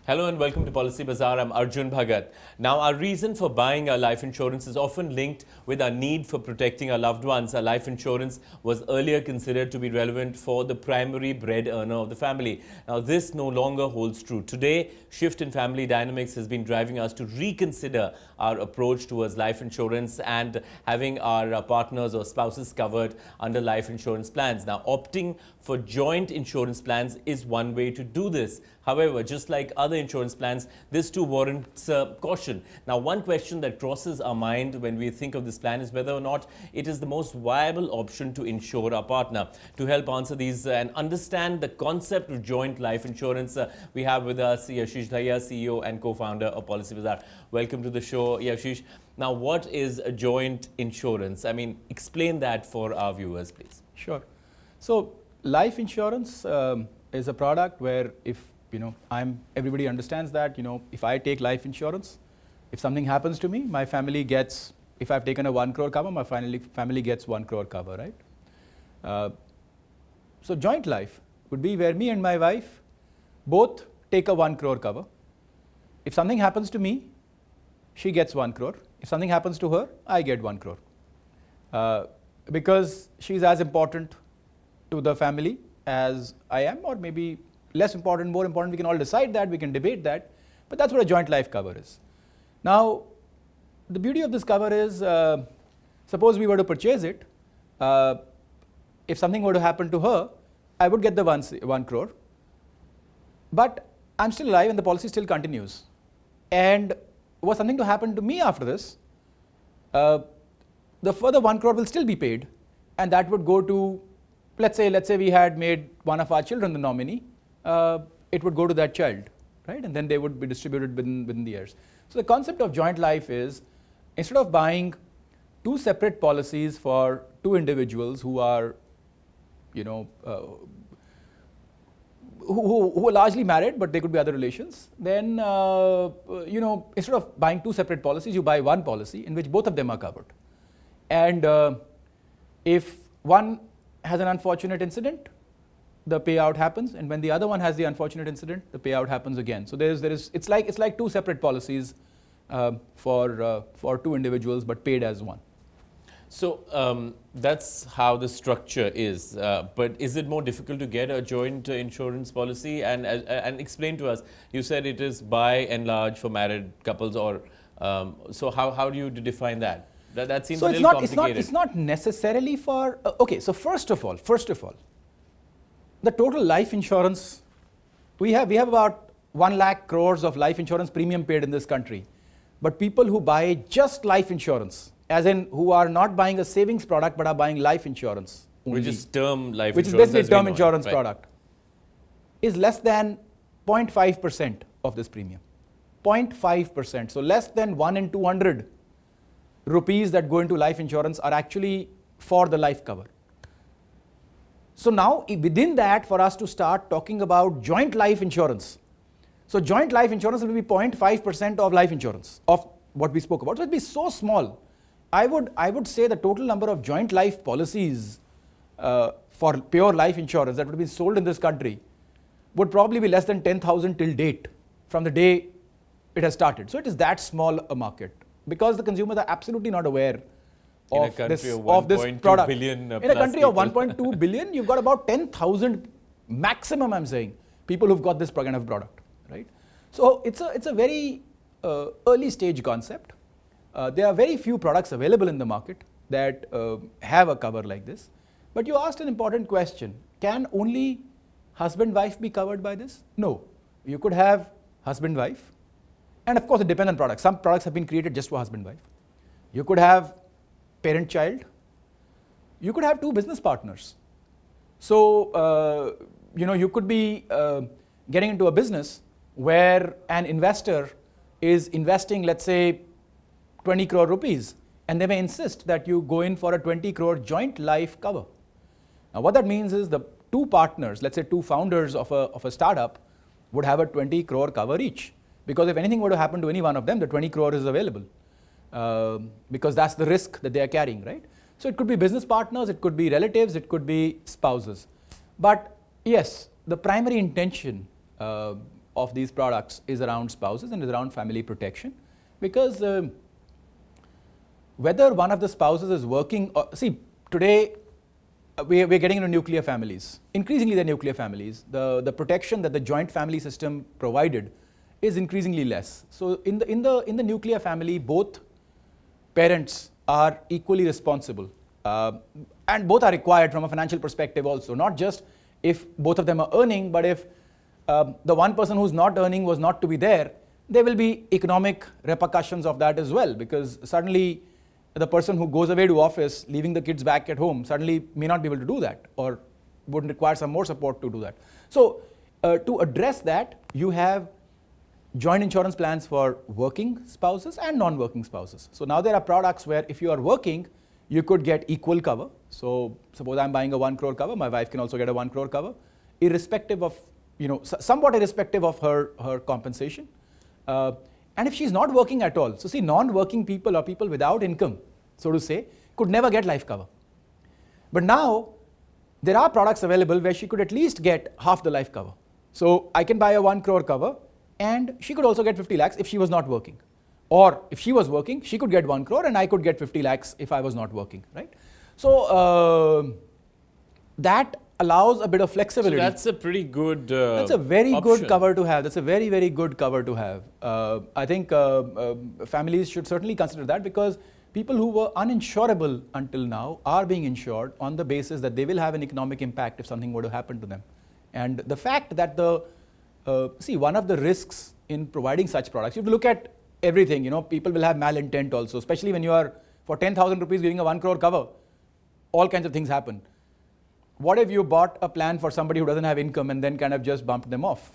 Hello and welcome to PolicyBazaar. I'm Arjun Bhagat. Now, our reason for buying our life insurance is often linked with our need for protecting our loved ones. Our life insurance was earlier considered to be relevant for the primary bread earner of the family. Now, this no longer holds true. Today, shift in family dynamics has been driving us to reconsider our approach towards life insurance and having our partners or spouses covered under life insurance plans. Now, opting for joint insurance plans is one way to do this. However, just like other insurance plans, this too warrants caution. Now, one question that crosses our mind when we think of this plan is whether or not it is the most viable option to insure our partner. To help answer these and understand the concept of joint life insurance, we have with us Yashish Dhaya, CEO and co-founder of PolicyBazaar. Welcome to the show, Yashish. Now, what is a joint insurance? I mean, explain that for our viewers, please. Sure. So, life insurance is a product where everybody understands that, if I take life insurance, if something happens to me, my family gets, if I've taken a 1 crore cover, my family gets 1 crore cover, right? So joint life would be where me and my wife both take a 1 crore cover. If something happens to me, she gets 1 crore. If something happens to her, I get 1 crore. Because she's as important to the family as I am, or maybe less important, more important, we can all decide that, we can debate that, but that's what a joint life cover is. Now, the beauty of this cover is, suppose we were to purchase it, if something were to happen to her, I would get the 1 crore, but I'm still alive and the policy still continues. And were something to happen to me after this, the further 1 crore will still be paid, and that would go to, let's say we had made one of our children the nominee, it would go to that child, right? And then they would be distributed within the years. So the concept of joint life is, instead of buying 2 separate policies for 2 individuals who are, who are largely married, but they could be other relations, then, instead of buying 2 separate policies, you buy 1 policy in which both of them are covered. And if one has an unfortunate incident, the payout happens, and when the other one has the unfortunate incident, the payout happens again. So it's like 2 separate policies for 2 individuals, but paid as 1. So that's how the structure is. But is it more difficult to get a joint insurance policy? And explain to us. You said it is by and large for married couples, or so how do you define that? That seems a little complicated. It's not necessarily for. Okay. So first of all. The total life insurance, we have about 1 lakh crores of life insurance premium paid in this country. But people who buy just life insurance, as in who are not buying a savings product but are buying life insurance only, which is term life which insurance. Which is basically a term insurance product, is less than 0.5% of this premium. 0.5%. So less than 1 in 200 rupees that go into life insurance are actually for the life cover. So now within that, for us to start talking about joint life insurance, so joint life insurance will be 0.5% of life insurance of what we spoke about. So it will be so small. I would say the total number of joint life policies for pure life insurance that would be sold in this country would probably be less than 10,000 till date from the day it has started. So it is that small a market because the consumers are absolutely not aware of this product. In a country of 1.2 billion, you've got about 10,000 maximum, I'm saying, people who've got this kind of product, right? So it's a very early stage concept. There are very few products available in the market that have a cover like this. But you asked an important question. Can only husband-wife be covered by this? No. You could have husband-wife. And of course, it depends on products. Some products have been created just for husband-wife. You could have parent-child. You could have 2 business partners. So, you could be getting into a business where an investor is investing, let's say, 20 crore rupees, and they may insist that you go in for a 20 crore joint life cover. Now, what that means is the 2 partners, let's say 2 founders of a startup, would have a 20 crore cover each. Because if anything were to happen to any one of them, the 20 crore is available. Because that's the risk that they are carrying, right? So it could be business partners, it could be relatives, it could be spouses. But yes, the primary intention of these products is around spouses and is around family protection, because whether one of the spouses is working, see, today we're getting into nuclear families. Increasingly, they're nuclear families. The protection that the joint family system provided is increasingly less. So in the nuclear family, both parents are equally responsible, and both are required from a financial perspective also. Not just if both of them are earning, but if the one person who's not earning was not to be there will be economic repercussions of that as well, because suddenly the person who goes away to office, leaving the kids back at home, suddenly may not be able to do that, or would require some more support to do that. So to address that, you have joint insurance plans for working spouses and non-working spouses. So now there are products where if you are working, you could get equal cover. So suppose I'm buying a 1 crore cover, my wife can also get a 1 crore cover, irrespective of, somewhat irrespective of her compensation. And if she's not working at all, so see, non-working people or people without income, so to say, could never get life cover. But now, there are products available where she could at least get half the life cover. So I can buy a 1 crore cover, and she could also get 50 lakhs if she was not working. Or if she was working, she could get 1 crore and I could get 50 lakhs if I was not working, right? So that allows a bit of flexibility. So that's a pretty good That's a very option. good cover to have. That's a very, very good cover to have. I think families should certainly consider that, because people who were uninsurable until now are being insured on the basis that they will have an economic impact if something were to happen to them. And the fact that one of the risks in providing such products, you have to look at everything. People will have malintent also, especially when you are, for 10,000 rupees giving a 1 crore cover, all kinds of things happen. What if you bought a plan for somebody who doesn't have income and then kind of just bumped them off?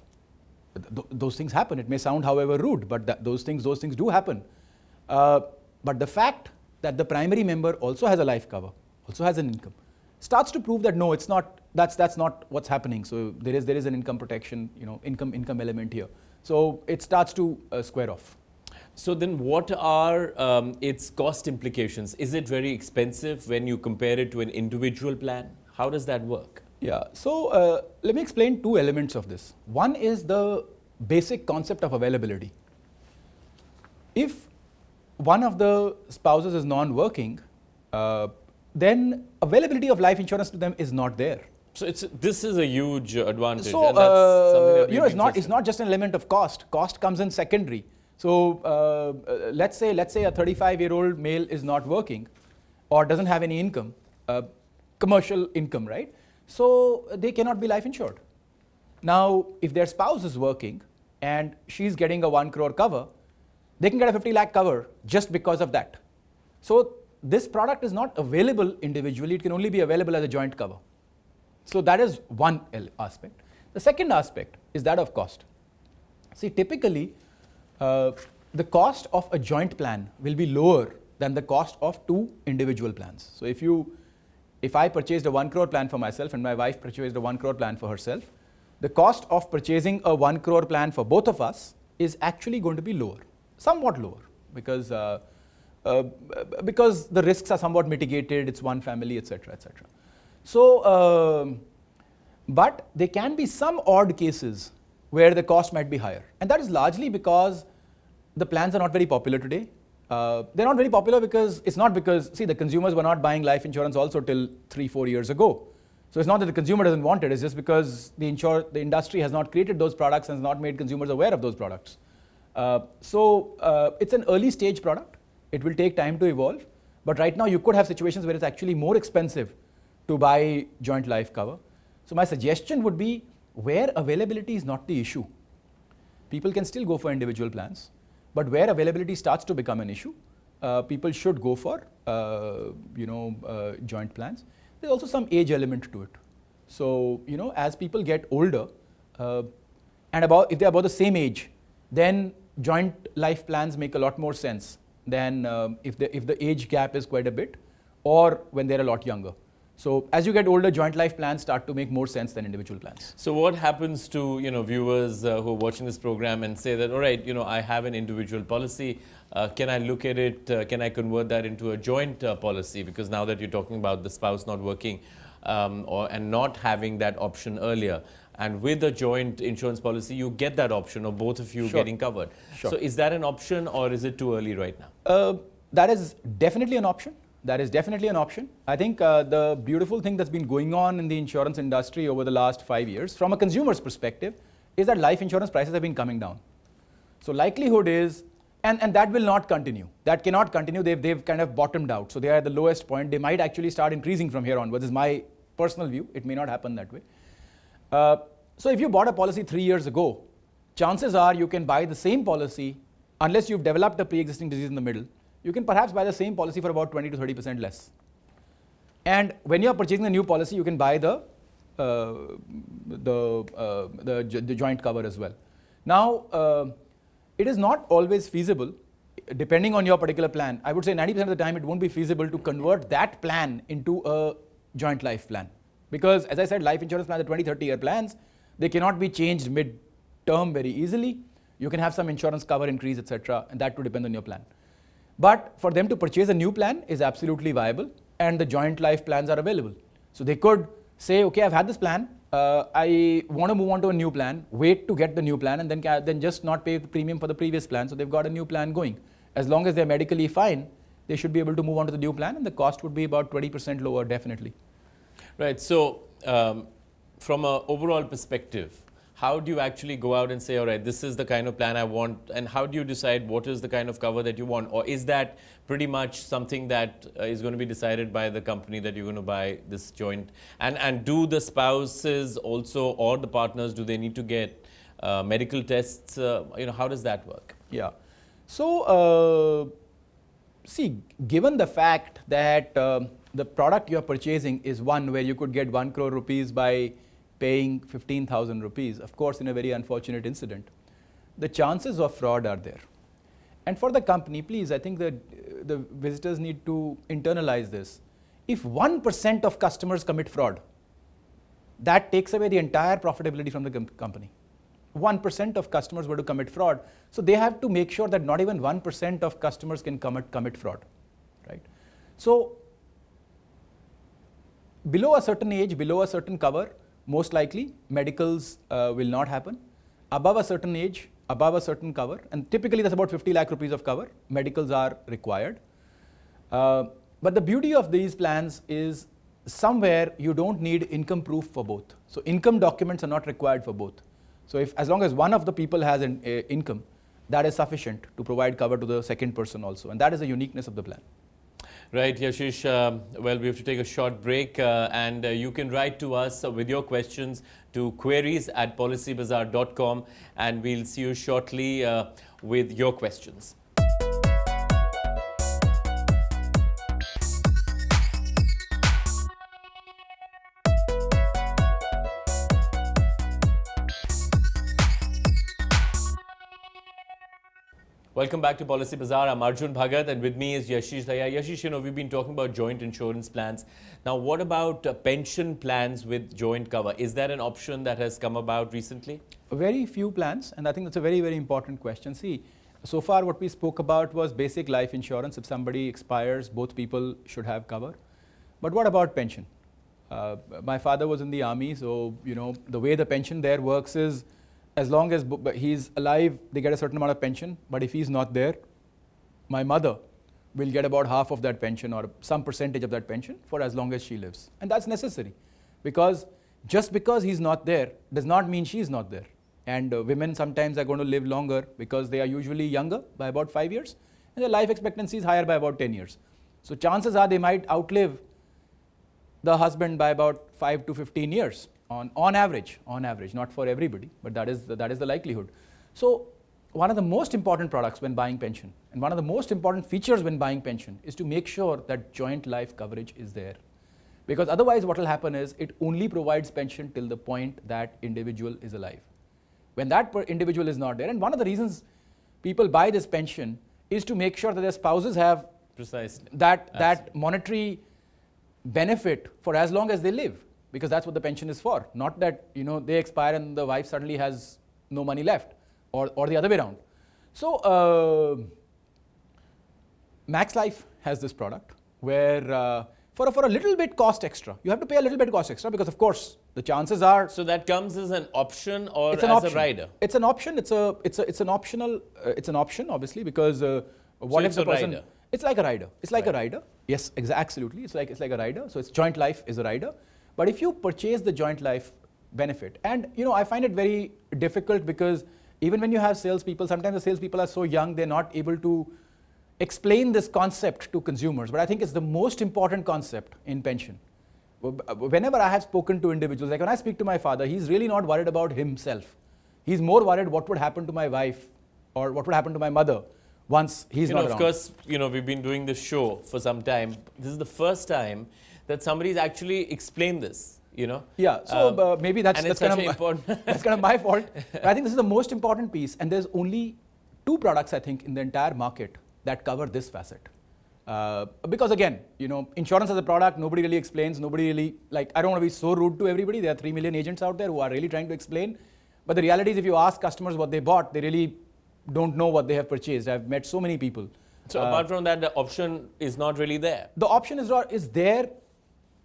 Those things happen. It may sound, however, rude, but those things do happen. But the fact that the primary member also has a life cover, also has an income, starts to prove that no, it's not. That's not what's happening. So there is an income protection, income element here. So it starts to square off. So then what are its cost implications? Is it very expensive when you compare it to an individual plan? How does that work? Yeah, so let me explain two elements of this. One is the basic concept of availability. If one of the spouses is non-working, then availability of life insurance to them is not there. So this is a huge advantage. So and that's something that it's not just an element of cost. Cost comes in secondary. So let's say a 35-year-old male is not working or doesn't have any income, commercial income, right? So they cannot be life insured. Now, if their spouse is working and she's getting a 1 crore cover, they can get a 50 lakh cover just because of that. So this product is not available individually. It can only be available as a joint cover. So that is one aspect. The second aspect is that of cost. See, typically, the cost of a joint plan will be lower than the cost of two individual plans. So if I purchased a 1 crore plan for myself and my wife purchased a 1 crore plan for herself, the cost of purchasing a 1 crore plan for both of us is actually going to be lower, somewhat lower, because the risks are somewhat mitigated, it's one family, etc., etc. So, but there can be some odd cases where the cost might be higher. And that is largely because the plans are not very popular today. They're not very popular because the consumers were not buying life insurance also till 3-4 years ago. So it's not that the consumer doesn't want it, it's just because the industry has not created those products and has not made consumers aware of those products. So it's an early stage product. It will take time to evolve. But right now you could have situations where it's actually more expensive to buy joint life cover. So my suggestion would be, where availability is not the issue, people can still go for individual plans. But where availability starts to become an issue, people should go for joint plans. There's also some age element to it. So as people get older, and if they're about the same age, then joint life plans make a lot more sense than if the age gap is quite a bit, or when they're a lot younger. So as you get older, joint life plans start to make more sense than individual plans. So what happens to viewers who are watching this program and say that, all right, I have an individual policy, can I look at it, can I convert that into a joint policy? Because now that you're talking about the spouse not working and not having that option earlier, And with a joint insurance policy, you get that option of both of you getting covered. Sure. So is that an option, or is it too early right now? That is definitely an option. That is definitely an option. I think the beautiful thing that's been going on in the insurance industry over the last 5 years, from a consumer's perspective, is that life insurance prices have been coming down. So likelihood is, and that will not continue. That cannot continue. They've kind of bottomed out. So they are at the lowest point. They might actually start increasing from here onwards, is my personal view. It may not happen that way. So if you bought a policy 3 years ago, chances are you can buy the same policy, unless you've developed a pre-existing disease in the middle, you can perhaps buy the same policy for about 20 to 30% less. And when you're purchasing the new policy, you can buy the joint cover as well. Now, it is not always feasible, depending on your particular plan. I would say 90% of the time it won't be feasible to convert that plan into a joint life plan. Because as I said, life insurance plans are 20, 30-year plans. They cannot be changed mid-term very easily. You can have some insurance cover increase, etc., and that would depend on your plan. But for them to purchase a new plan is absolutely viable, and the joint life plans are available. So they could say, okay, I've had this plan, I want to move on to a new plan, wait to get the new plan, and then just not pay the premium for the previous plan, so they've got a new plan going. As long as they're medically fine, they should be able to move on to the new plan, and the cost would be about 20% lower, definitely. Right, so from an overall perspective, how do you actually go out and say, all right, this is the kind of plan I want, and how do you decide what is the kind of cover that you want? Or is that pretty much something that is going to be decided by the company that you're going to buy this joint? And do the spouses also, or the partners, do they need to get medical tests? How does that work? Yeah. So, see, given the fact that the product you're purchasing is one where you could get 1 crore rupees by paying 15,000 rupees, of course, in a very unfortunate incident, the chances of fraud are there. And for the company, please, I think that the visitors need to internalize this. If 1% of customers commit fraud, that takes away the entire profitability from the company. 1% of customers were to commit fraud. So they have to make sure that not even 1% of customers can commit fraud, right? So below a certain age, below a certain cover, most likely medicals will not happen. Above a certain age, above a certain cover, and typically that's about 50 lakh rupees of cover, medicals are required. But the beauty of these plans is somewhere you don't need income proof for both. So income documents are not required for both. So as long as one of the people has an income, that is sufficient to provide cover to the second person also. And that is the uniqueness of the plan. Right, Yashish. Well, we have to take a short break, and you can write to us with your questions to queries@policybazaar.com, and we'll see you shortly with your questions. Welcome back to Policy Bazaar. I'm Arjun Bhagat, and with me is Yashish Daya. Yashish, we've been talking about joint insurance plans. Now, what about pension plans with joint cover? Is that an option that has come about recently? Very few plans, and I think that's a very, very important question. See, so far what we spoke about was basic life insurance. If somebody expires, both people should have cover. But what about pension? My father was in the army, so the way the pension there works is, as long as he's alive, they get a certain amount of pension. But if he's not there, my mother will get about half of that pension or some percentage of that pension for as long as she lives. And that's necessary, because just because he's not there does not mean she's not there. And women sometimes are going to live longer because they are usually younger by about 5 years, and their life expectancy is higher by about 10 years. So chances are they might outlive the husband by about 5 to 15 years. On average, not for everybody, but that is the likelihood. So one of the most important products when buying pension, and one of the most important features when buying pension, is to make sure that joint life coverage is there. Because otherwise what will happen is it only provides pension till the point that individual is alive. When that individual is not there, and one of the reasons people buy this pension is to make sure that their spouses have precisely that monetary benefit for as long as they live. Because that's what the pension is for. Not that they expire and the wife suddenly has no money left, or the other way around. So Max Life has this product where for a little bit cost extra. You have to pay a little bit cost extra because, of course, the chances are. So that comes as an option or It's an as option. a rider? It's an option. It's an optional. It's an option, obviously, because what So if it's the a person? rider. It's like a rider. It's like a rider. Yes, absolutely. It's like a rider. So it's joint life is a rider. But if you purchase the joint life benefit, and I find it very difficult because even when you have salespeople, sometimes the salespeople are so young they're not able to explain this concept to consumers. But I think it's the most important concept in pension. Whenever I have spoken to individuals, like when I speak to my father, he's really not worried about himself. He's more worried what would happen to my wife or what would happen to my mother once he's not around. Of course, we've been doing this show for some time. This is the first time that somebody's actually explained this, Yeah, so maybe that's kind of important. that's kind of my fault. But I think this is the most important piece, and there's only 2 products I think in the entire market that cover this facet. Because again, insurance as a product, nobody really explains. Nobody really I don't want to be so rude to everybody. There are 3 million agents out there who are really trying to explain. But the reality is, if you ask customers what they bought, they really don't know what they have purchased. I've met so many people. So apart from that, the option is not really there. The option is there,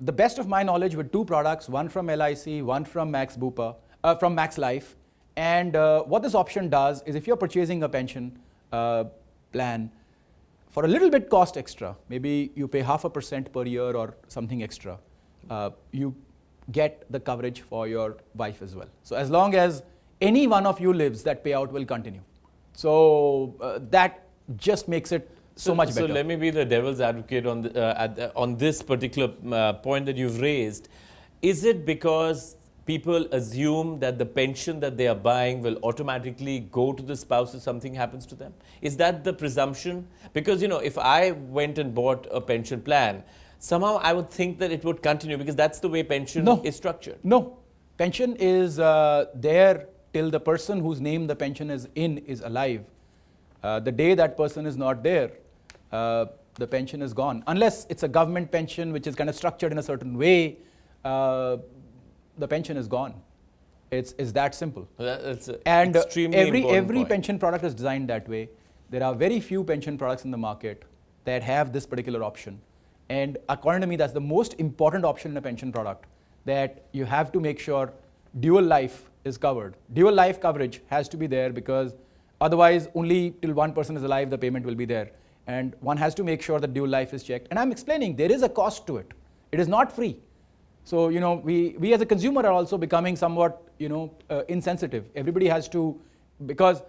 the best of my knowledge, with 2 products, one from LIC, one from Max Life. And what this option does is, if you're purchasing a pension plan for a little bit cost extra, maybe you pay 0.5% per year or something extra, you get the coverage for your wife as well. So as long as any one of you lives, that payout will continue. So that just makes it so much better. So let me be the devil's advocate on this particular point that you've raised. Is it because people assume that the pension that they are buying will automatically go to the spouse if something happens to them? Is that the presumption? Because, if I went and bought a pension plan, somehow I would think that it would continue because that's the way pension is structured. No. Pension is there till the person whose name the pension is in is alive. The day that person is not there, the pension is gone. Unless it's a government pension which is kind of structured in a certain way, the pension is gone. It's that simple. That's and extremely every important point. pension product is designed that way. There are very few pension products in the market that have this particular option. And according to me, that's the most important option in a pension product, that you have to make sure dual life is covered. Dual life coverage has to be there because otherwise only till one person is alive the payment will be there. And one has to make sure that dual life is checked. And I'm explaining there is a cost to it. It is not free. So, we as a consumer are also becoming somewhat, insensitive. Everybody has to, because,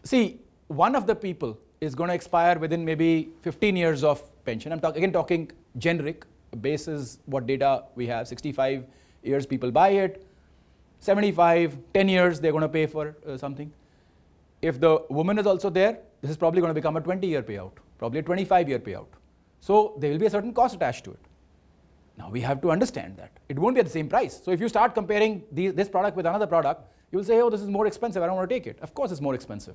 see, one of the people is going to expire within maybe 15 years of pension. I'm talking generic, basis what data we have. 65 years people buy it, 75, 10 years they're going to pay for something. If the woman is also there, this is probably going to become a 20-year payout, probably a 25-year payout. So there will be a certain cost attached to it. Now we have to understand that. It won't be at the same price. So if you start comparing this product with another product, you will say, oh, this is more expensive, I don't want to take it. Of course it's more expensive,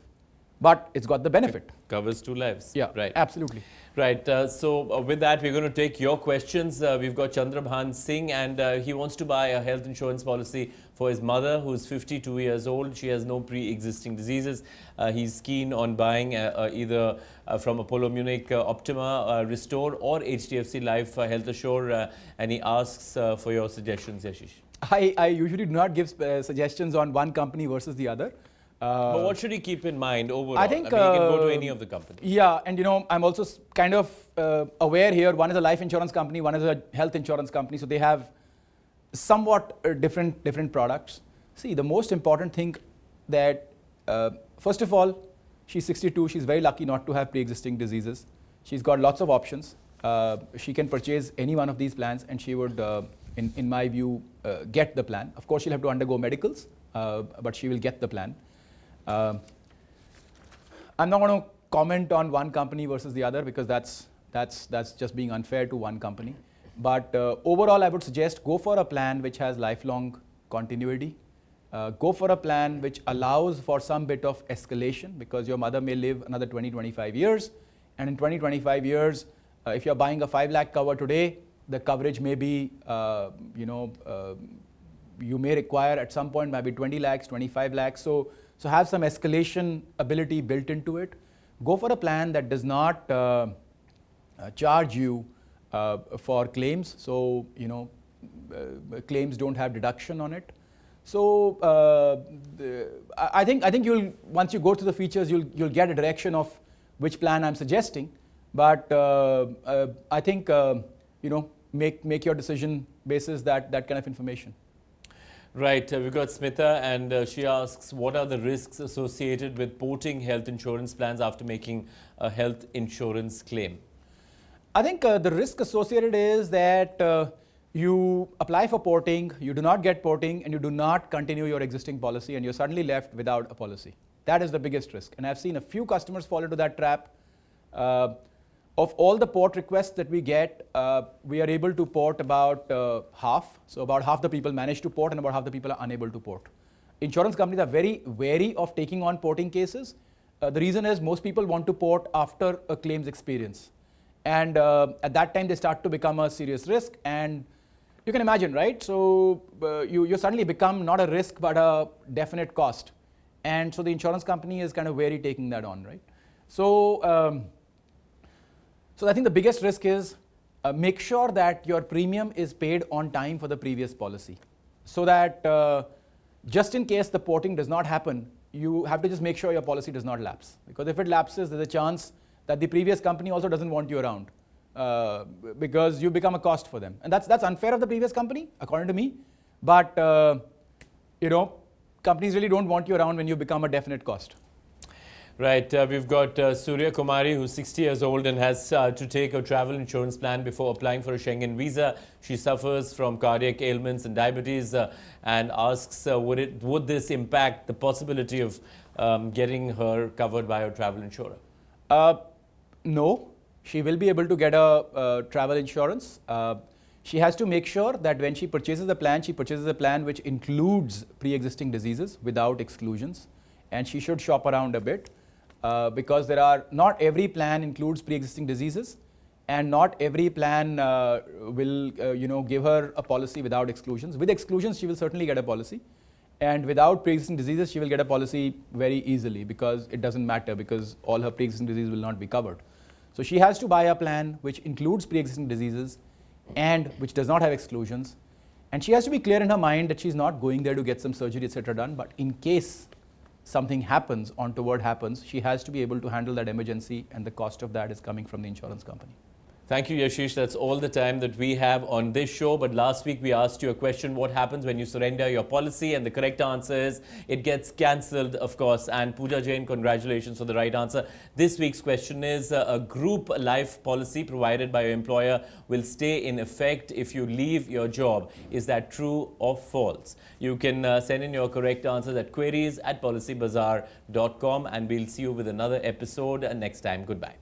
but it's got the benefit. It covers 2 lives. Yeah, right. Absolutely. Right. So with that, we're going to take your questions. We've got Chandrabhan Singh, and he wants to buy a health insurance policy for his mother, who's 52 years old. She has no pre-existing diseases. He's keen on buying either from Apollo Munich Optima Restore or HDFC Life Health Assure, and he asks for your suggestions, Yashish. I usually do not give suggestions on one company versus the other. But what should he keep in mind overall? I think he can go to any of the companies. Yeah, and I'm also kind of aware here. One is a life insurance company, one is a health insurance company, so they have somewhat different products. See, the most important thing that, first of all, she's 62. She's very lucky not to have pre-existing diseases. She's got lots of options. She can purchase any one of these plans, and she would, in my view, get the plan. Of course, she'll have to undergo medicals, but she will get the plan. I'm not going to comment on one company versus the other because that's just being unfair to one company. But overall, I would suggest go for a plan which has lifelong continuity. Go for a plan which allows for some bit of escalation because your mother may live another 20-25 years. And in 20-25 years, if you're buying a 5 lakh cover today, the coverage may be, you may require at some point maybe 20 lakhs, 25 lakhs. So have some escalation ability built into it. Go for a plan that does not charge you for claims. So, claims don't have deduction on it. So I think you'll, once you go through the features, you'll get a direction of which plan I'm suggesting. But I think make your decision basis that kind of information. Right, we've got Smita, and she asks, what are the risks associated with porting health insurance plans after making a health insurance claim? I think the risk associated is that you apply for porting, you do not get porting, and you do not continue your existing policy, and you're suddenly left without a policy. That is the biggest risk. And I've seen a few customers fall into that trap. Of all the port requests that we get, we are able to port about half. So about half the people manage to port and about half the people are unable to port. Insurance companies are very wary of taking on porting cases. The reason is most people want to port after a claims experience. And at that time, they start to become a serious risk. And you can imagine, right? So you suddenly become not a risk, but a definite cost. And so the insurance company is kind of wary taking that on, right? So, so I think the biggest risk is make sure that your premium is paid on time for the previous policy. So that just in case the porting does not happen, you have to just make sure your policy does not lapse. Because if it lapses, there's a chance that the previous company also doesn't want you around because you become a cost for them. And that's unfair of the previous company, according to me. But companies really don't want you around when you become a definite cost. Right, we've got Surya Kumari, who's 60 years old and has to take a travel insurance plan before applying for a Schengen visa. She suffers from cardiac ailments and diabetes and asks, would this impact the possibility of getting her covered by a travel insurer? No, she will be able to get a travel insurance. She has to make sure that when she purchases a plan which includes pre-existing diseases without exclusions. And she should shop around a bit. Because not every plan includes pre-existing diseases, and not every plan will give her a policy without exclusions. With exclusions, she will certainly get a policy, and without pre-existing diseases, she will get a policy very easily because it doesn't matter because all her pre-existing diseases will not be covered. So she has to buy a plan which includes pre-existing diseases and which does not have exclusions, and she has to be clear in her mind that she's not going there to get some surgery, etc. done, but in case something happens, untoward happens, she has to be able to handle that emergency, and the cost of that is coming from the insurance company. Thank you, Yashish. That's all the time that we have on this show. But last week we asked you a question, what happens when you surrender your policy? And the correct answer is it gets cancelled, of course. And Pooja Jain, congratulations for the right answer. This week's question is a group life policy provided by your employer will stay in effect if you leave your job. Is that true or false? You can send in your correct answers at queries@policybazaar.com, and we'll see you with another episode next time. Goodbye.